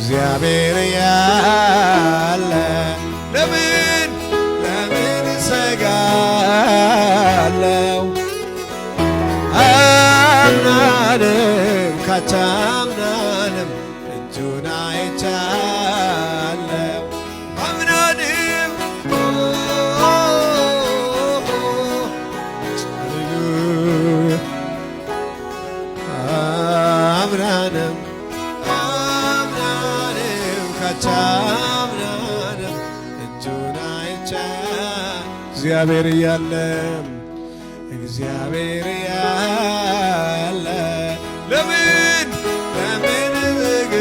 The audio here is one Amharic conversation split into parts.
እግዚአብሔር ያለ ለምን እሰጋለሁ? አምናንም ካቻምናንም እጁን አይቻለሁ። አምናንም አምናንም ካቻምናንም እጁን አይቻለሁ። እግዚአብሔር እያለም እግዚአብሔር ያለ ለምን ምግብ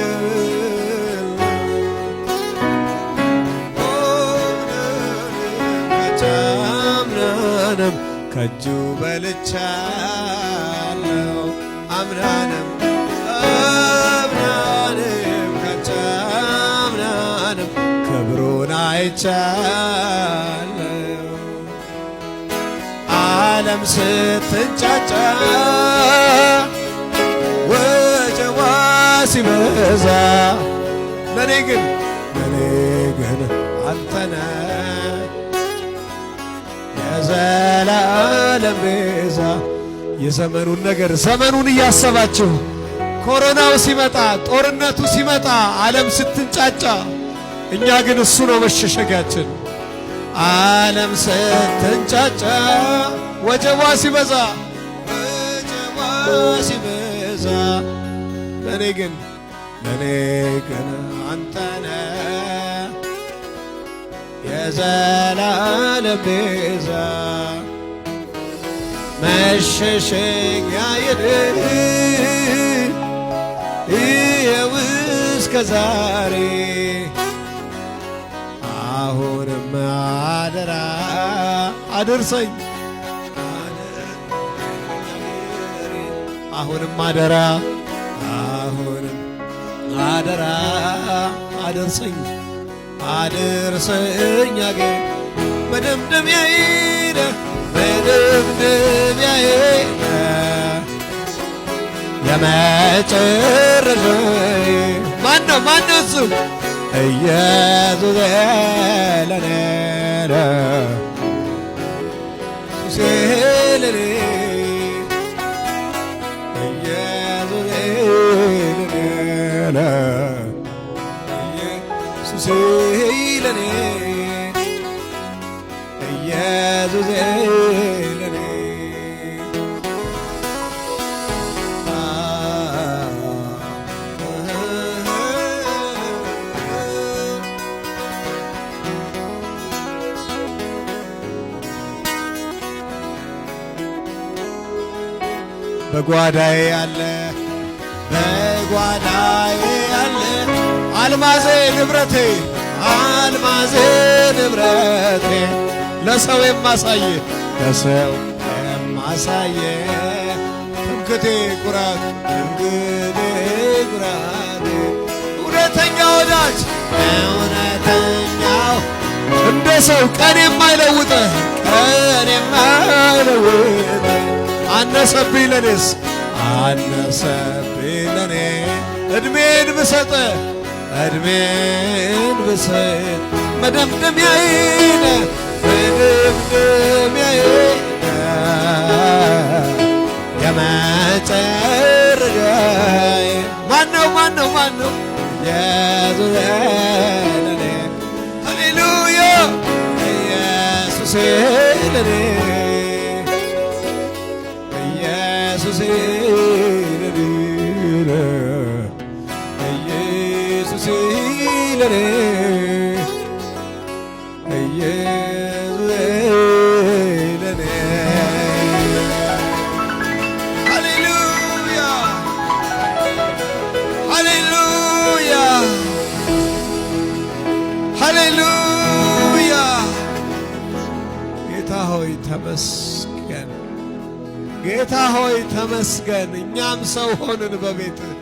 ካቻምናንም ከእጁ በልቻለሁ። አምናንም ካቻምናንም ክብሩን አይቻለሁ። ዓለም ስትንጫጫ ወጀቧ ሲበዛ ለኔ ግን አንተነ የዘላለም ቤዛ። የዘመኑን ነገር ዘመኑን እያሰባችሁ ኮሮናው ሲመጣ ጦርነቱ ሲመጣ ዓለም ስትንጫጫ እኛ ግን እሱ ነው መሸሸጊያችን። ዓለም ስትንጫጫ ወጀቧ ሲበዛ ለኔ ግን አንተነ የዘላለም ቤዛ። መሸሸጊያዬ ይኸው እስከ ዛሬ አሁንም አደራ አድርሰኝ፣ አሁንም አደራ አድርሰኝ አገር መደምደሚያዬ የመጨረሻዬ ማነው እሱ? ኢየሱስ ለኔ ኢየሱስ ለኔ ኢየሱስ ለኔ በጓዳዬ ያለ አልማዜ ንብረቴ ለሰው የማሳየ ትምክቴ ኩራት እውነተኛ ወዳጅ እንደ ሰው ቀን የማይለውጥ አነሰብኝ ለኔስ እድሜን ብሰጥ መደምደሚያዬ የመጨረሻዬ ማነው? ኢየሱስ ለኔ ሃሌሉያ ኢየሱስ ለኔ ኢየሱስ ለኔ ሃሌሉያ ሃሌሉያ። ጌታ ሆይ ተመስገን፣ ጌታ ሆይ ተመስገን። እኛም ሰው ሆንን በቤትህ